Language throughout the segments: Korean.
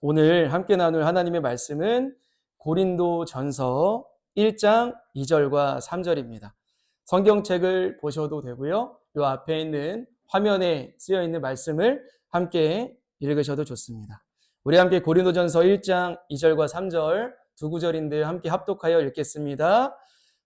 오늘 함께 나눌 하나님의 말씀은 고린도전서 1장 2절과 3절입니다. 성경책을 보셔도 되고요. 이 앞에 있는 화면에 쓰여 있는 말씀을 함께 읽으셔도 좋습니다. 우리 함께 고린도전서 1장 2절과 3절 두 구절인데요. 함께 합독하여 읽겠습니다.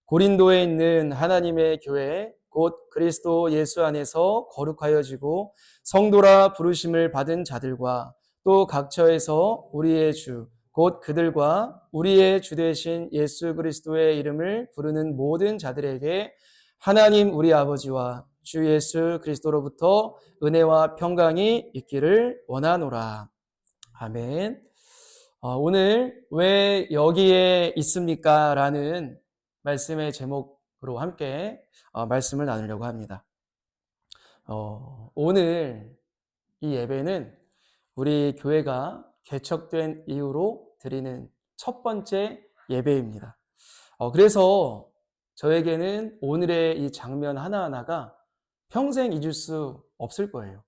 고린도에 있는 하나님의 교회 곧 그리스도 예수 안에서 거룩하여지고 성도라 부르심을 받은 자들과 또 각처에서 우리의 주 곧 그들과 우리의 주 되신 예수 그리스도의 이름을 부르는 모든 자들에게 하나님 우리 아버지와 주 예수 그리스도로부터 은혜와 평강이 있기를 원하노라. 아멘. 오늘 왜 여기에 있습니까? 라는 말씀의 제목으로 함께 말씀을 나누려고 합니다. 오늘 이 예배는 우리 교회가 개척된 이후로 드리는 첫 번째 예배입니다. 그래서 저에게는 오늘의 이 장면 하나하나가 평생 잊을 수 없을 거예요.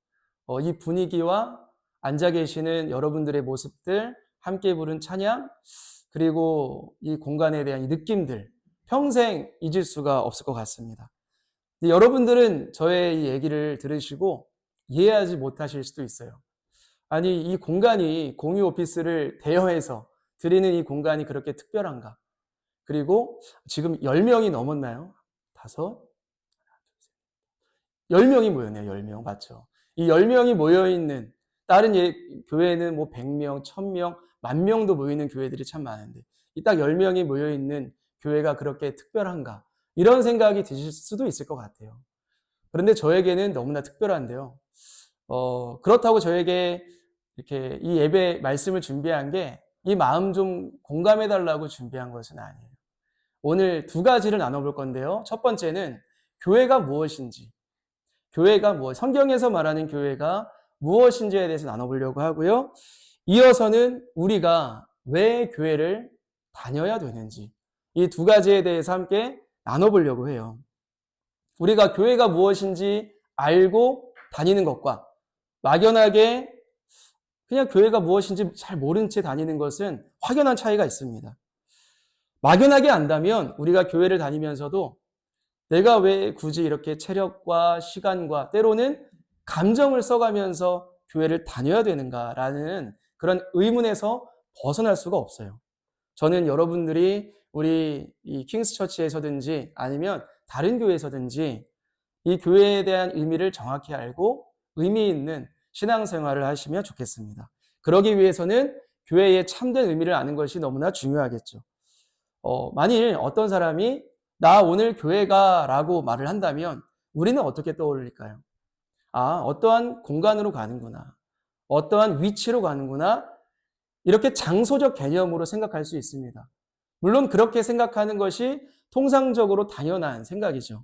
이 분위기와 앉아 계시는 여러분들의 모습들, 함께 부른 찬양, 그리고 이 공간에 대한 이 느낌들, 평생 잊을 수가 없을 것 같습니다. 여러분들은 저의 이 얘기를 들으시고 이해하지 못하실 수도 있어요. 아니, 이 공간이 공유 오피스를 대여해서 드리는 이 공간이 그렇게 특별한가? 그리고 지금 10명이 넘었나요? 5? 10명이 모였네요. 10명. 맞죠? 이 10명이 모여있는 다른 교회는 뭐 100명, 1000명, 10,000명도 모이는 교회들이 참 많은데 이 딱 10명이 모여있는 교회가 그렇게 특별한가? 이런 생각이 드실 수도 있을 것 같아요. 그런데 저에게는 너무나 특별한데요. 그렇다고 저에게 이렇게 이 예배 말씀을 준비한 게 이 마음 좀 공감해달라고 준비한 것은 아니에요. 오늘 두 가지를 나눠볼 건데요. 첫 번째는 교회가 무엇인지, 성경에서 말하는 교회가 무엇인지에 대해서 나눠보려고 하고요. 이어서는 우리가 왜 교회를 다녀야 되는지, 이 두 가지에 대해서 함께 나눠보려고 해요. 우리가 교회가 무엇인지 알고 다니는 것과 막연하게 그냥 교회가 무엇인지 잘 모른 채 다니는 것은 확연한 차이가 있습니다. 막연하게 안다면 우리가 교회를 다니면서도 내가 왜 굳이 이렇게 체력과 시간과 때로는 감정을 써가면서 교회를 다녀야 되는가라는 그런 의문에서 벗어날 수가 없어요. 저는 여러분들이 우리 이 킹스처치에서든지 아니면 다른 교회에서든지 이 교회에 대한 의미를 정확히 알고 의미 있는 신앙생활을 하시면 좋겠습니다. 그러기 위해서는 교회의 참된 의미를 아는 것이 너무나 중요하겠죠. 만일 어떤 사람이 나 오늘 교회 가라고 말을 한다면 우리는 어떻게 떠올릴까요? 어떠한 공간으로 가는구나. 어떠한 위치로 가는구나. 이렇게 장소적 개념으로 생각할 수 있습니다. 물론 그렇게 생각하는 것이 통상적으로 당연한 생각이죠.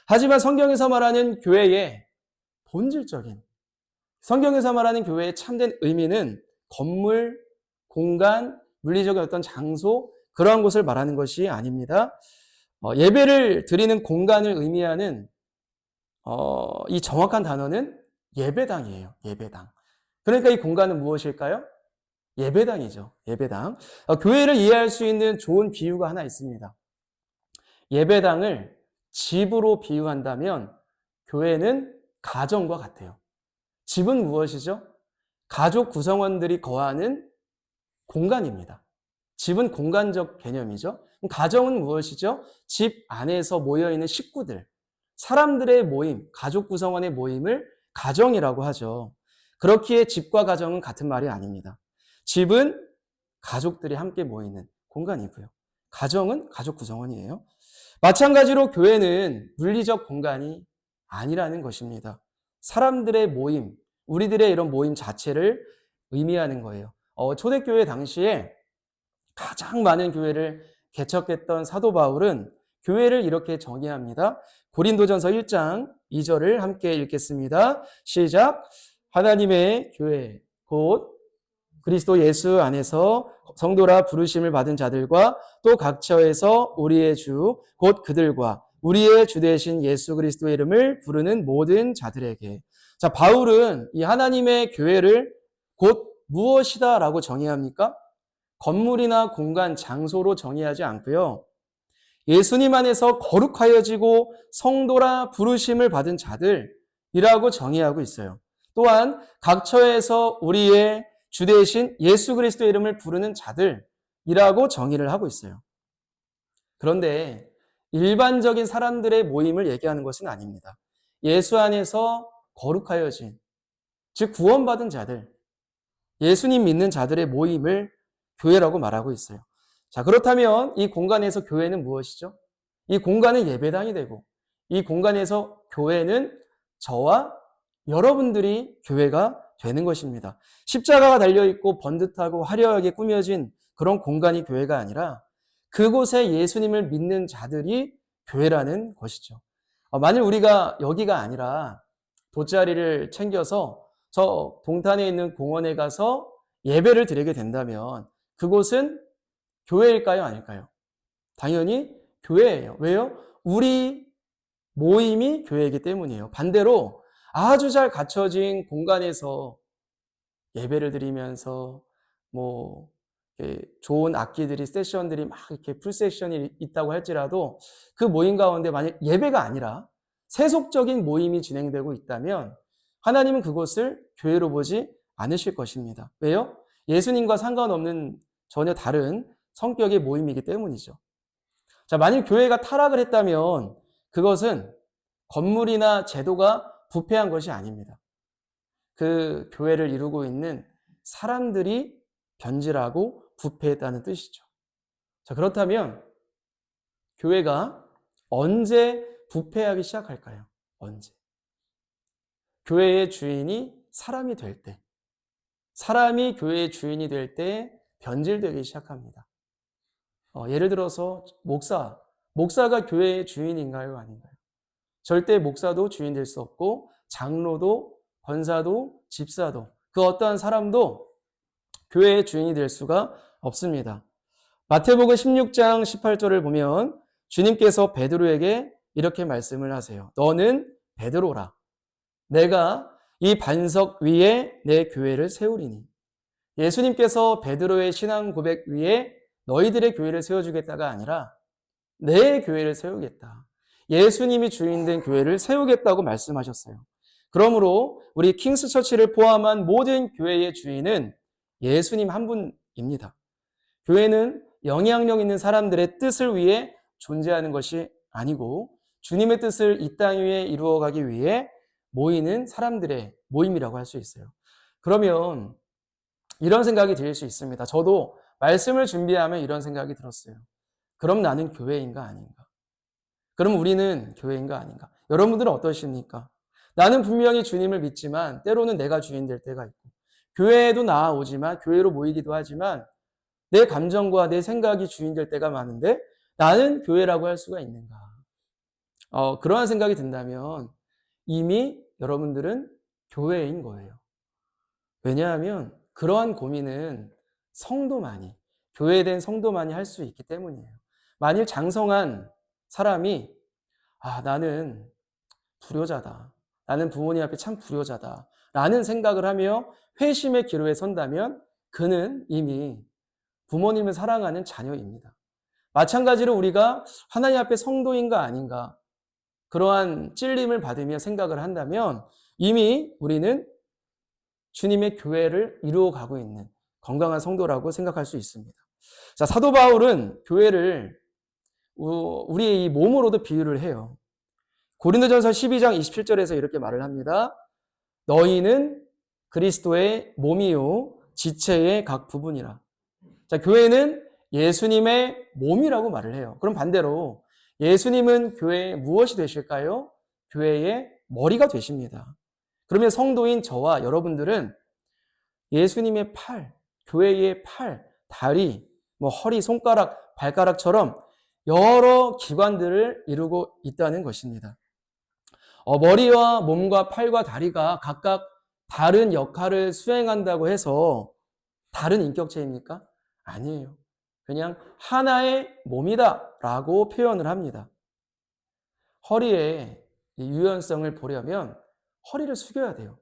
하지만 성경에서 말하는 교회의 본질적인, 성경에서 말하는 교회의 참된 의미는 건물, 공간, 물리적인 어떤 장소, 그러한 곳을 말하는 것이 아닙니다. 예배를 드리는 공간을 의미하는 이 정확한 단어는 예배당이에요. 예배당. 그러니까 이 공간은 무엇일까요? 예배당이죠. 예배당. 교회를 이해할 수 있는 좋은 비유가 하나 있습니다. 예배당을 집으로 비유한다면 교회는 가정과 같아요. 집은 무엇이죠? 가족 구성원들이 거하는 공간입니다. 집은 공간적 개념이죠. 가정은 무엇이죠? 집 안에서 모여있는 식구들, 사람들의 모임, 가족 구성원의 모임을 가정이라고 하죠. 그렇기에 집과 가정은 같은 말이 아닙니다. 집은 가족들이 함께 모이는 공간이고요. 가정은 가족 구성원이에요. 마찬가지로 교회는 물리적 공간이 아니라는 것입니다. 사람들의 모임, 우리들의 이런 모임 자체를 의미하는 거예요. 초대교회 당시에 가장 많은 교회를 개척했던 사도 바울은 교회를 이렇게 정의합니다. 고린도전서 1장 2절을 함께 읽겠습니다. 시작. 하나님의 교회 곧 그리스도 예수 안에서 성도라 부르심을 받은 자들과 또 각처에서 우리의 주 곧 그들과 우리의 주 되신 예수 그리스도의 이름을 부르는 모든 자들에게. 자, 바울은 이 하나님의 교회를 곧 무엇이다 라고 정의합니까? 건물이나 공간, 장소로 정의하지 않고요. 예수님 안에서 거룩하여지고 성도라 부르심을 받은 자들이라고 정의하고 있어요. 또한 각 처에서 우리의 주 대신 예수 그리스도의 이름을 부르는 자들이라고 정의를 하고 있어요. 그런데 일반적인 사람들의 모임을 얘기하는 것은 아닙니다. 예수 안에서 거룩하여진, 즉 구원받은 자들, 예수님 믿는 자들의 모임을 교회라고 말하고 있어요. 자, 그렇다면 이 공간에서 교회는 무엇이죠? 이 공간은 예배당이 되고, 이 공간에서 교회는 저와 여러분들이 교회가 되는 것입니다. 십자가가 달려있고 번듯하고 화려하게 꾸며진 그런 공간이 교회가 아니라 그곳에 예수님을 믿는 자들이 교회라는 것이죠. 만일 우리가 여기가 아니라 돗자리를 챙겨서 저 동탄에 있는 공원에 가서 예배를 드리게 된다면 그곳은 교회일까요? 아닐까요? 당연히 교회예요. 왜요? 우리 모임이 교회이기 때문이에요. 반대로 아주 잘 갖춰진 공간에서 예배를 드리면서 뭐 좋은 악기들이 세션들이 막 이렇게 풀 세션이 있다고 할지라도 그 모임 가운데 만약 예배가 아니라 세속적인 모임이 진행되고 있다면 하나님은 그것을 교회로 보지 않으실 것입니다. 왜요? 예수님과 상관없는 전혀 다른 성격의 모임이기 때문이죠. 자, 만일 교회가 타락을 했다면 그것은 건물이나 제도가 부패한 것이 아닙니다. 그 교회를 이루고 있는 사람들이 변질하고 부패했다는 뜻이죠. 자, 그렇다면 교회가 언제 부패하기 시작할까요? 언제? 교회의 주인이 사람이 될 때, 사람이 교회의 주인이 될 때 변질되기 시작합니다. 예를 들어서 목사가 교회의 주인인가요? 아닌가요? 절대 목사도 주인 될 수 없고 장로도 권사도 집사도 그 어떠한 사람도 교회의 주인이 될 수가 없습니다. 마태복음 16장 18절을 보면 주님께서 베드로에게 이렇게 말씀을 하세요. 너는 베드로라. 내가 이 반석 위에 내 교회를 세우리니. 예수님께서 베드로의 신앙 고백 위에 너희들의 교회를 세워주겠다가 아니라 내 교회를 세우겠다. 예수님이 주인된 교회를 세우겠다고 말씀하셨어요. 그러므로 우리 킹스처치를 포함한 모든 교회의 주인은 예수님 한 분입니다. 교회는 영향력 있는 사람들의 뜻을 위해 존재하는 것이 아니고 주님의 뜻을 이 땅 위에 이루어가기 위해 모이는 사람들의 모임이라고 할 수 있어요. 그러면 이런 생각이 들 수 있습니다. 저도 말씀을 준비하면 이런 생각이 들었어요. 그럼 나는 교회인가 아닌가? 그럼 우리는 교회인가 아닌가? 여러분들은 어떠십니까? 나는 분명히 주님을 믿지만 때로는 내가 주인 될 때가 있고 교회에도 나아오지만 교회로 모이기도 하지만 내 감정과 내 생각이 주인 될 때가 많은데 나는 교회라고 할 수가 있는가? 그러한 생각이 든다면 이미 여러분들은 교회인 거예요. 왜냐하면 그러한 고민은 성도만이, 교회된 성도만이 할 수 있기 때문이에요. 만일 장성한 사람이 나는 불효자다. 나는 부모님 앞에 참 불효자다. 라는 생각을 하며 회심의 기로에 선다면 그는 이미 부모님을 사랑하는 자녀입니다. 마찬가지로 우리가 하나님 앞에 성도인가 아닌가 그러한 찔림을 받으며 생각을 한다면 이미 우리는 주님의 교회를 이루어 가고 있는 건강한 성도라고 생각할 수 있습니다. 자, 사도 바울은 교회를 우리의 이 몸으로도 비유를 해요. 고린도전서 12장 27절에서 이렇게 말을 합니다. 너희는 그리스도의 몸이요 지체의 각 부분이라. 자, 교회는 예수님의 몸이라고 말을 해요. 그럼 반대로 예수님은 교회의 무엇이 되실까요? 교회의 머리가 되십니다. 그러면 성도인 저와 여러분들은 예수님의 팔, 교회의 팔, 다리, 허리, 손가락, 발가락처럼 여러 기관들을 이루고 있다는 것입니다. 머리와 몸과 팔과 다리가 각각 다른 역할을 수행한다고 해서 다른 인격체입니까? 아니에요. 그냥 하나의 몸이다 라고 표현을 합니다. 허리의 유연성을 보려면 허리를 숙여야 돼요.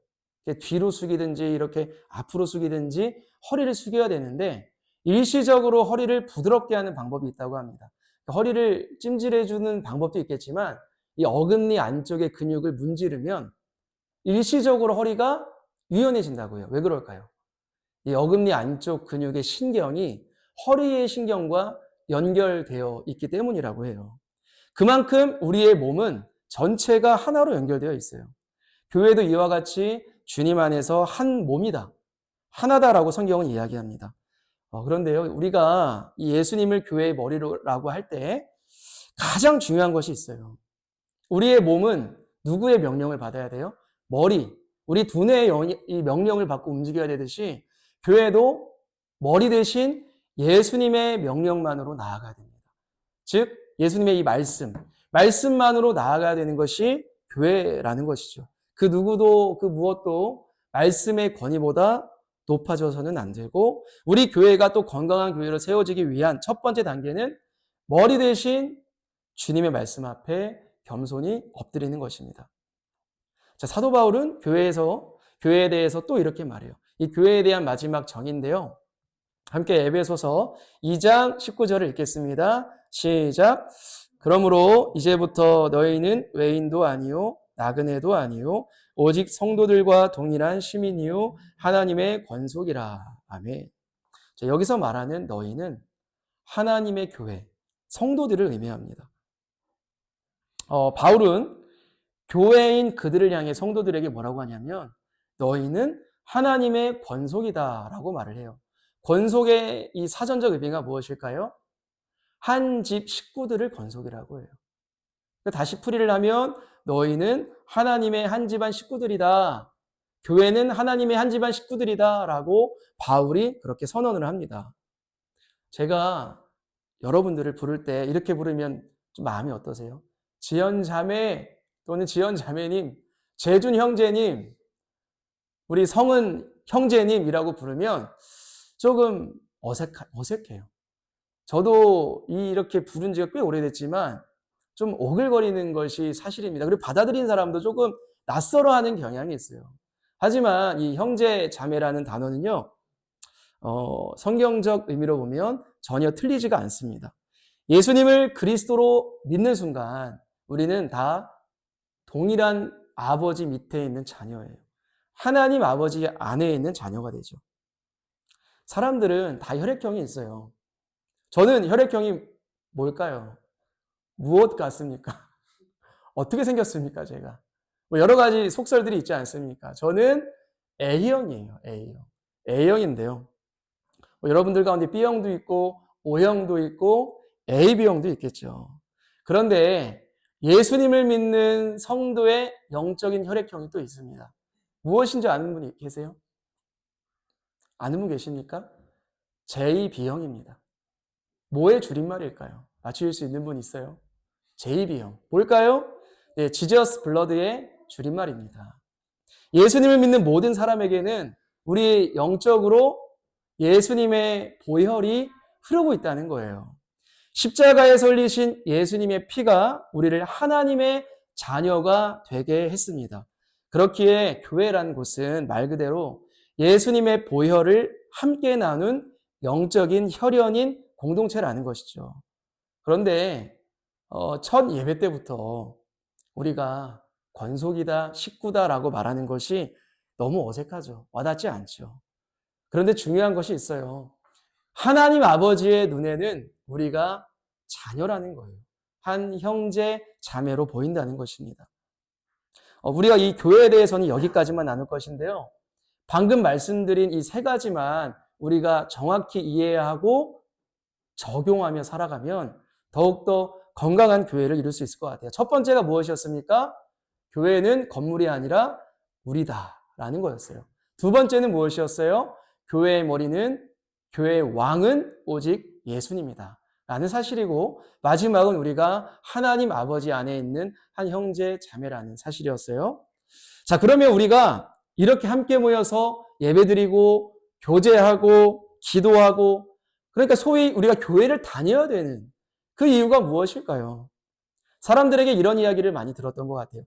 이렇게 뒤로 숙이든지 이렇게 앞으로 숙이든지 허리를 숙여야 되는데 일시적으로 허리를 부드럽게 하는 방법이 있다고 합니다. 허리를 찜질해주는 방법도 있겠지만 이 어금니 안쪽의 근육을 문지르면 일시적으로 허리가 유연해진다고 해요. 왜 그럴까요? 이 어금니 안쪽 근육의 신경이 허리의 신경과 연결되어 있기 때문이라고 해요. 그만큼 우리의 몸은 전체가 하나로 연결되어 있어요. 교회도 이와 같이 주님 안에서 한 몸이다. 하나다라고 성경은 이야기합니다. 그런데요, 우리가 이 예수님을 교회의 머리라고 할 때 가장 중요한 것이 있어요. 우리의 몸은 누구의 명령을 받아야 돼요? 머리, 우리 두뇌의 이 명령을 받고 움직여야 되듯이 교회도 머리 대신 예수님의 명령만으로 나아가야 됩니다. 즉 예수님의 이 말씀만으로 나아가야 되는 것이 교회라는 것이죠. 그 누구도 그 무엇도 말씀의 권위보다 높아져서는 안 되고 우리 교회가 또 건강한 교회로 세워지기 위한 첫 번째 단계는 머리 대신 주님의 말씀 앞에 겸손히 엎드리는 것입니다. 자, 사도 바울은 교회에 대해서 또 이렇게 말해요. 이 교회에 대한 마지막 정의인데요. 함께 에베소서 2장 19절을 읽겠습니다. 시작. 그러므로 이제부터 너희는 외인도 아니요 나그네도 아니요 오직 성도들과 동일한 시민이요 하나님의 권속이라. 아멘. 자, 여기서 말하는 너희는 하나님의 교회, 성도들을 의미합니다. 바울은 교회인 그들을 향해 성도들에게 뭐라고 하냐면 너희는 하나님의 권속이다라고 말을 해요. 권속의 이 사전적 의미가 무엇일까요? 한 집 식구들을 권속이라고 해요. 다시 풀이를 하면 너희는 하나님의 한 집안 식구들이다. 교회는 하나님의 한 집안 식구들이다 라고 바울이 그렇게 선언을 합니다. 제가 여러분들을 부를 때 이렇게 부르면 좀 마음이 어떠세요? 지연 자매 또는 지연 자매님, 재준 형제님, 우리 성은 형제님이라고 부르면 조금 어색해요. 저도 이렇게 부른 지가 꽤 오래됐지만 좀 오글거리는 것이 사실입니다. 그리고 받아들인 사람도 조금 낯설어하는 경향이 있어요. 하지만 이 형제 자매라는 단어는요, 성경적 의미로 보면 전혀 틀리지가 않습니다. 예수님을 그리스도로 믿는 순간 우리는 다 동일한 아버지 밑에 있는 자녀예요. 하나님 아버지 안에 있는 자녀가 되죠. 사람들은 다 혈액형이 있어요. 저는 혈액형이 뭘까요? 무엇 같습니까? 어떻게 생겼습니까, 제가? 여러 가지 속설들이 있지 않습니까? 저는 A형이에요, A형. A형인데요. 여러분들 가운데 B형도 있고, O형도 있고, AB형도 있겠죠. 그런데 예수님을 믿는 성도의 영적인 혈액형이 또 있습니다. 무엇인지 아는 분이 계세요? 아는 분 계십니까? JB형입니다. 뭐의 줄임말일까요? 맞추실 수 있는 분 있어요? JB형. 뭘까요? 네, 지저스 블러드의 줄임말입니다. 예수님을 믿는 모든 사람에게는 우리 영적으로 예수님의 보혈이 흐르고 있다는 거예요. 십자가에 설리신 예수님의 피가 우리를 하나님의 자녀가 되게 했습니다. 그렇기에 교회라는 곳은 말 그대로 예수님의 보혈을 함께 나눈 영적인 혈연인 공동체라는 것이죠. 그런데 첫 예배 때부터 우리가 권속이다, 식구다라고 말하는 것이 너무 어색하죠. 와닿지 않죠. 그런데 중요한 것이 있어요. 하나님 아버지의 눈에는 우리가 자녀라는 거예요. 한 형제, 자매로 보인다는 것입니다. 우리가 이 교회에 대해서는 여기까지만 나눌 것인데요. 방금 말씀드린 이 세 가지만 우리가 정확히 이해해야 하고 적용하며 살아가면 더욱더 건강한 교회를 이룰 수 있을 것 같아요. 첫 번째가 무엇이었습니까? 교회는 건물이 아니라 우리다라는 거였어요. 두 번째는 무엇이었어요? 교회의 머리는, 교회의 왕은 오직 예수님이다 라는 사실이고, 마지막은 우리가 하나님 아버지 안에 있는 한 형제 자매라는 사실이었어요. 자, 그러면 우리가 이렇게 함께 모여서 예배드리고 교제하고 기도하고, 그러니까 소위 우리가 교회를 다녀야 되는 그 이유가 무엇일까요? 사람들에게 이런 이야기를 많이 들었던 것 같아요.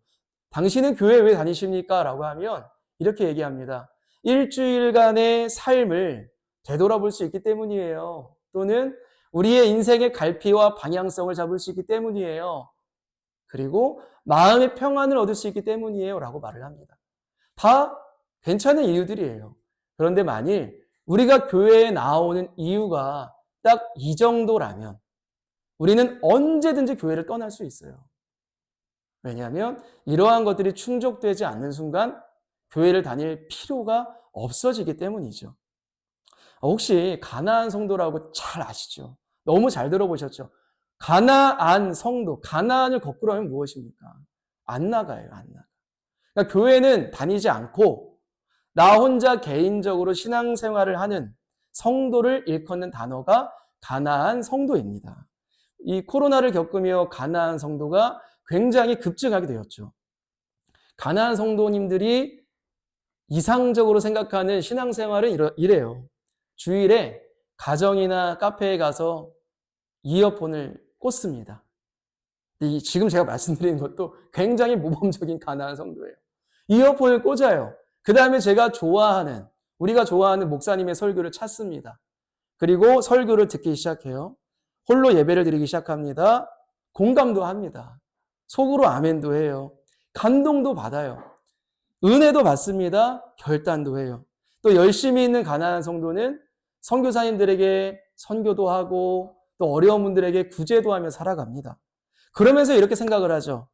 당신은 교회 왜 다니십니까? 라고 하면 이렇게 얘기합니다. 일주일간의 삶을 되돌아볼 수 있기 때문이에요. 또는 우리의 인생의 갈피와 방향성을 잡을 수 있기 때문이에요. 그리고 마음의 평안을 얻을 수 있기 때문이에요. 라고 말을 합니다. 다 괜찮은 이유들이에요. 그런데 만일 우리가 교회에 나오는 이유가 딱 이 정도라면 우리는 언제든지 교회를 떠날 수 있어요. 왜냐하면 이러한 것들이 충족되지 않는 순간 교회를 다닐 필요가 없어지기 때문이죠. 혹시 가나안 성도라고 잘 아시죠? 너무 잘 들어보셨죠? 가나안 성도, 가나안을 거꾸로 하면 무엇입니까? 안 나가요, 안 나가. 그러니까 교회는 다니지 않고 나 혼자 개인적으로 신앙생활을 하는 성도를 일컫는 단어가 가나안 성도입니다. 이 코로나를 겪으며 가나안 성도가 굉장히 급증하게 되었죠. 가나안 성도님들이 이상적으로 생각하는 신앙생활은 이래요. 주일에 가정이나 카페에 가서 이어폰을 꽂습니다. 지금 제가 말씀드리는 것도 굉장히 모범적인 가나안 성도예요. 이어폰을 꽂아요. 그 다음에 우리가 좋아하는 목사님의 설교를 찾습니다. 그리고 설교를 듣기 시작해요. 홀로 예배를 드리기 시작합니다. 공감도 합니다. 속으로 아멘도 해요. 감동도 받아요. 은혜도 받습니다. 결단도 해요. 또 열심히 있는 가나안 성도는 선교사님들에게 선교도 하고 또 어려운 분들에게 구제도 하며 살아갑니다. 그러면서 이렇게 생각을 하죠.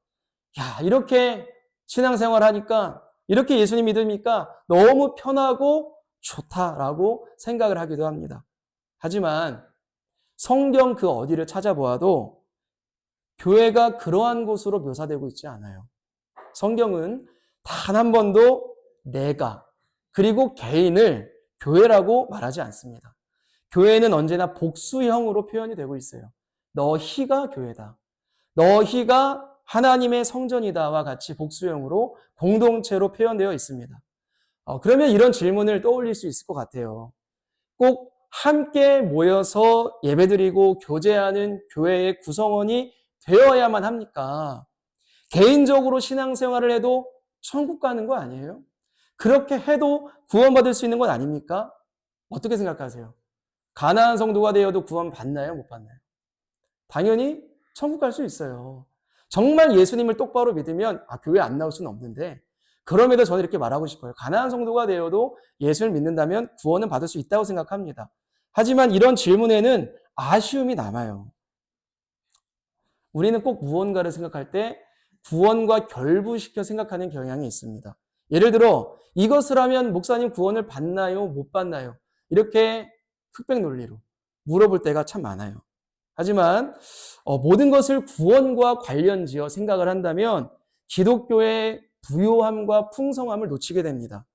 야, 이렇게 신앙생활 하니까, 이렇게 예수님 믿으니까 너무 편하고 좋다라고 생각을 하기도 합니다. 하지만 성경 그 어디를 찾아보아도 교회가 그러한 곳으로 묘사되고 있지 않아요. 성경은 단 한 번도 내가 그리고 개인을 교회라고 말하지 않습니다. 교회는 언제나 복수형으로 표현이 되고 있어요. 너희가 교회다. 너희가 하나님의 성전이다와 같이 복수형으로 공동체로 표현되어 있습니다. 그러면 이런 질문을 떠올릴 수 있을 것 같아요. 꼭 함께 모여서 예배드리고 교제하는 교회의 구성원이 되어야만 합니까? 개인적으로 신앙생활을 해도 천국 가는 거 아니에요? 그렇게 해도 구원받을 수 있는 건 아닙니까? 어떻게 생각하세요? 가나안 성도가 되어도 구원 받나요? 못 받나요? 당연히 천국 갈 수 있어요. 정말 예수님을 똑바로 믿으면 교회 안 나올 수는 없는데 그럼에도 저는 이렇게 말하고 싶어요. 가나안 성도가 되어도 예수를 믿는다면 구원은 받을 수 있다고 생각합니다. 하지만 이런 질문에는 아쉬움이 남아요. 우리는 꼭 무언가를 생각할 때 구원과 결부시켜 생각하는 경향이 있습니다. 예를 들어 이것을 하면 목사님 구원을 받나요? 못 받나요? 이렇게 흑백 논리로 물어볼 때가 참 많아요. 하지만 모든 것을 구원과 관련지어 생각을 한다면 기독교의 부요함과 풍성함을 놓치게 됩니다.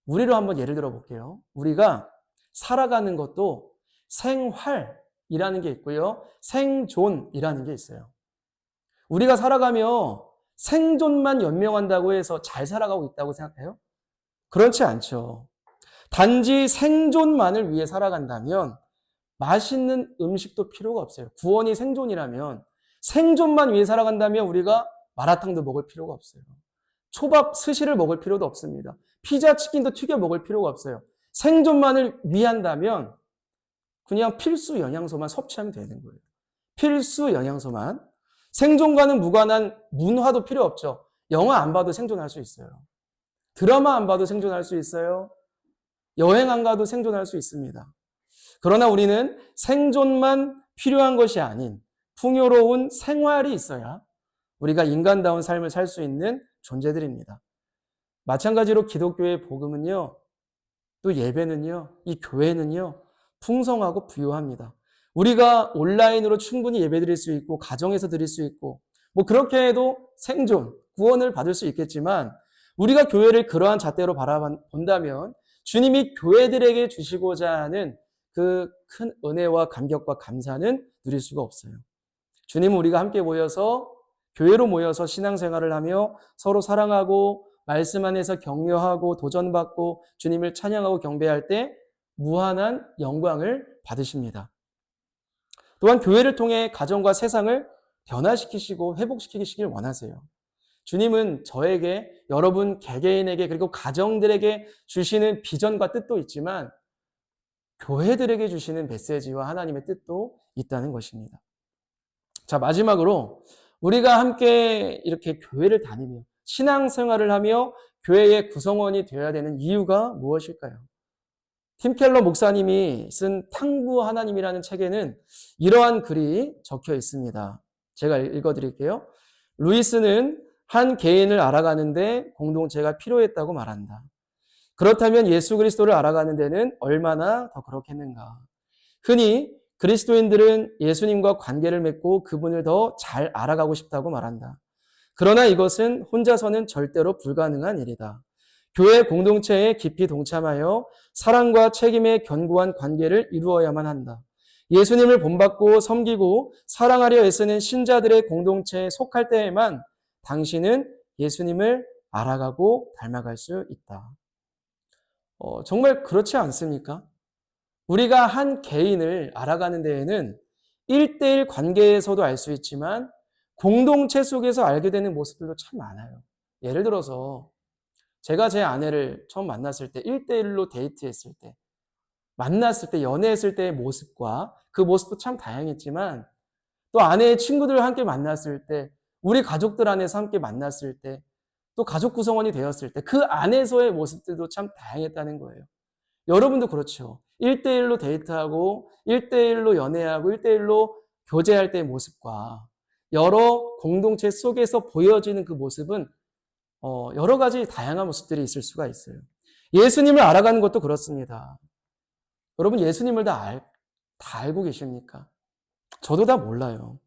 우리로 한번 예를 들어 볼게요. 우리가 살아가는 것도 생활이라는 게 있고요. 생존이라는 게 있어요. 우리가 살아가며 생존만 연명한다고 해서 잘 살아가고 있다고 생각해요? 그렇지 않죠. 단지 생존만을 위해 살아간다면 맛있는 음식도 필요가 없어요. 구원이 생존이라면 생존만 위해 살아간다면 우리가 마라탕도 먹을 필요가 없어요. 초밥, 스시를 먹을 필요도 없습니다. 피자, 치킨도 튀겨 먹을 필요가 없어요. 생존만을 위한다면 그냥 필수 영양소만 섭취하면 되는 거예요. 필수 영양소만. 생존과는 무관한 문화도 필요 없죠. 영화 안 봐도 생존할 수 있어요. 드라마 안 봐도 생존할 수 있어요. 여행 안 가도 생존할 수 있습니다. 그러나 우리는 생존만 필요한 것이 아닌 풍요로운 생활이 있어야 우리가 인간다운 삶을 살 수 있는 존재들입니다. 마찬가지로 기독교의 복음은요, 또 예배는요, 이 교회는요, 풍성하고 부유합니다. 우리가 온라인으로 충분히 예배드릴 수 있고 가정에서 드릴 수 있고 그렇게 해도 생존, 구원을 받을 수 있겠지만 우리가 교회를 그러한 잣대로 바라본다면 주님이 교회들에게 주시고자 하는 그 큰 은혜와 감격과 감사는 누릴 수가 없어요. 주님은 우리가 함께 모여서 교회로 모여서 신앙생활을 하며 서로 사랑하고 말씀 안에서 격려하고 도전받고 주님을 찬양하고 경배할 때 무한한 영광을 받으십니다. 또한 교회를 통해 가정과 세상을 변화시키시고 회복시키시길 원하세요. 주님은 저에게, 여러분 개개인에게, 그리고 가정들에게 주시는 비전과 뜻도 있지만 교회들에게 주시는 메시지와 하나님의 뜻도 있다는 것입니다. 자, 마지막으로 우리가 함께 이렇게 교회를 다니며 신앙생활을 하며 교회의 구성원이 되어야 되는 이유가 무엇일까요? 팀 켈러 목사님이 쓴 탕부 하나님이라는 책에는 이러한 글이 적혀 있습니다. 제가 읽어드릴게요. 루이스는 한 개인을 알아가는데 공동체가 필요했다고 말한다. 그렇다면 예수 그리스도를 알아가는 데는 얼마나 더 그렇겠는가? 흔히 그리스도인들은 예수님과 관계를 맺고 그분을 더 잘 알아가고 싶다고 말한다. 그러나 이것은 혼자서는 절대로 불가능한 일이다. 교회 공동체에 깊이 동참하여 사랑과 책임의 견고한 관계를 이루어야만 한다. 예수님을 본받고 섬기고 사랑하려 애쓰는 신자들의 공동체에 속할 때에만 당신은 예수님을 알아가고 닮아갈 수 있다. 정말 그렇지 않습니까? 우리가 한 개인을 알아가는 데에는 1대1 관계에서도 알 수 있지만 공동체 속에서 알게 되는 모습들도 참 많아요. 예를 들어서 제가 제 아내를 처음 만났을 때 1대1로 데이트했을 때, 만났을 때, 연애했을 때의 모습과 그 모습도 참 다양했지만 또 아내의 친구들과 함께 만났을 때, 우리 가족들 안에서 함께 만났을 때, 또 가족 구성원이 되었을 때 그 안에서의 모습들도 참 다양했다는 거예요. 여러분도 그렇죠. 1대1로 데이트하고 1대1로 연애하고 1대1로 교제할 때의 모습과 여러 공동체 속에서 보여지는 그 모습은 여러 가지 다양한 모습들이 있을 수가 있어요. 예수님을 알아가는 것도 그렇습니다. 여러분 예수님을 다 알고 계십니까? 저도 다 몰라요.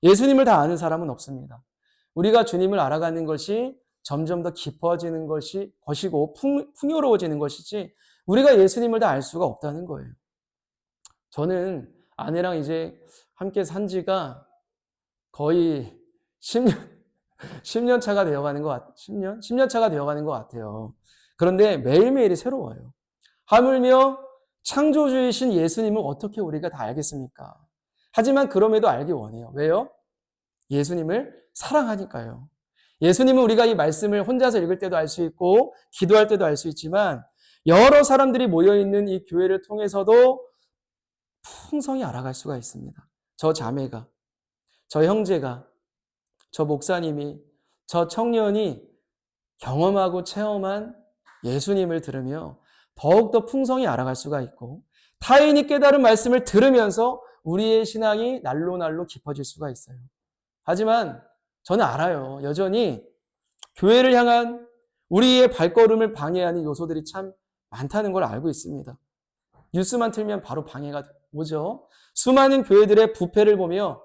예수님을 다 아는 사람은 없습니다. 우리가 주님을 알아가는 것이 점점 더 깊어지는 것이고 풍요로워지는 것이지 우리가 예수님을 다 알 수가 없다는 거예요. 저는 아내랑 이제 함께 산 지가 거의 10년 차가 되어가는 것 10년 차가 되어가는 것 같아요. 그런데 매일매일이 새로워요. 하물며 창조주이신 예수님을 어떻게 우리가 다 알겠습니까? 하지만 그럼에도 알기 원해요. 왜요? 예수님을 사랑하니까요. 예수님은 우리가 이 말씀을 혼자서 읽을 때도 알 수 있고 기도할 때도 알 수 있지만 여러 사람들이 모여있는 이 교회를 통해서도 풍성히 알아갈 수가 있습니다. 저 자매가, 저 형제가, 저 목사님이, 저 청년이 경험하고 체험한 예수님을 들으며 더욱더 풍성히 알아갈 수가 있고 타인이 깨달은 말씀을 들으면서 우리의 신앙이 날로 날로 깊어질 수가 있어요. 하지만 저는 알아요. 여전히 교회를 향한 우리의 발걸음을 방해하는 요소들이 참 많다는 걸 알고 있습니다. 뉴스만 틀면 바로 방해가 오죠. 수많은 교회들의 부패를 보며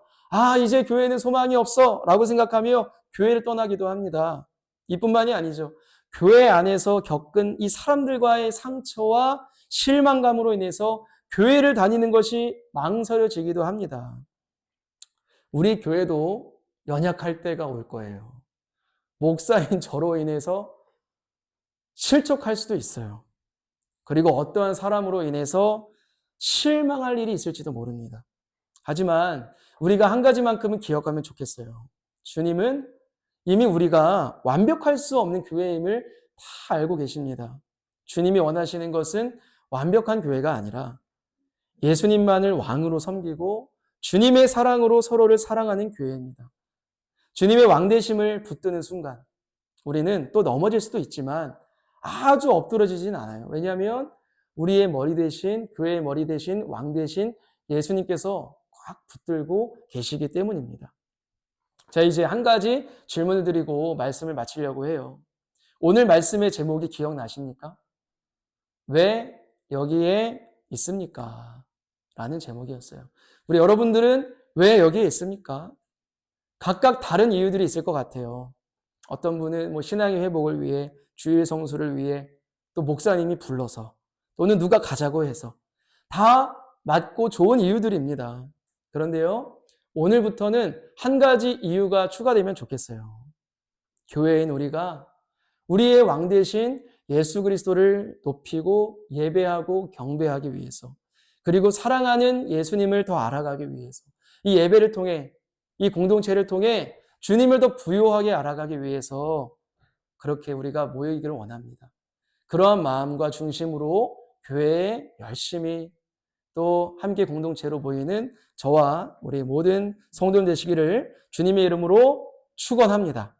이제 교회는 소망이 없어 라고 생각하며 교회를 떠나기도 합니다. 이뿐만이 아니죠. 교회 안에서 겪은 이 사람들과의 상처와 실망감으로 인해서 교회를 다니는 것이 망설여지기도 합니다. 우리 교회도 연약할 때가 올 거예요. 목사인 저로 인해서 실족할 수도 있어요. 그리고 어떠한 사람으로 인해서 실망할 일이 있을지도 모릅니다. 하지만 우리가 한 가지만큼은 기억하면 좋겠어요. 주님은 이미 우리가 완벽할 수 없는 교회임을 다 알고 계십니다. 주님이 원하시는 것은 완벽한 교회가 아니라 예수님만을 왕으로 섬기고 주님의 사랑으로 서로를 사랑하는 교회입니다. 주님의 왕되심을 붙드는 순간 우리는 또 넘어질 수도 있지만 아주 엎드러지진 않아요. 왜냐하면 우리의 머리 대신, 교회의 머리 대신, 왕 대신 예수님께서 꽉 붙들고 계시기 때문입니다. 자, 이제 한 가지 질문을 드리고 말씀을 마치려고 해요. 오늘 말씀의 제목이 기억나십니까? 왜 여기에 있습니까? 라는 제목이었어요. 우리 여러분들은 왜 여기에 있습니까? 각각 다른 이유들이 있을 것 같아요. 어떤 분은 신앙의 회복을 위해, 주일 성수를 위해, 또 목사님이 불러서, 또는 누가 가자고 해서 다 맞고 좋은 이유들입니다. 그런데요, 오늘부터는 한 가지 이유가 추가되면 좋겠어요. 교회인 우리가 우리의 왕 대신 예수 그리스도를 높이고 예배하고 경배하기 위해서, 그리고 사랑하는 예수님을 더 알아가기 위해서 이 예배를 통해, 이 공동체를 통해 주님을 더 부요하게 알아가기 위해서 그렇게 우리가 모이기를 원합니다. 그러한 마음과 중심으로 교회에 열심히 또 함께 공동체로 모이는 저와 우리 모든 성도들 되시기를 주님의 이름으로 축원합니다.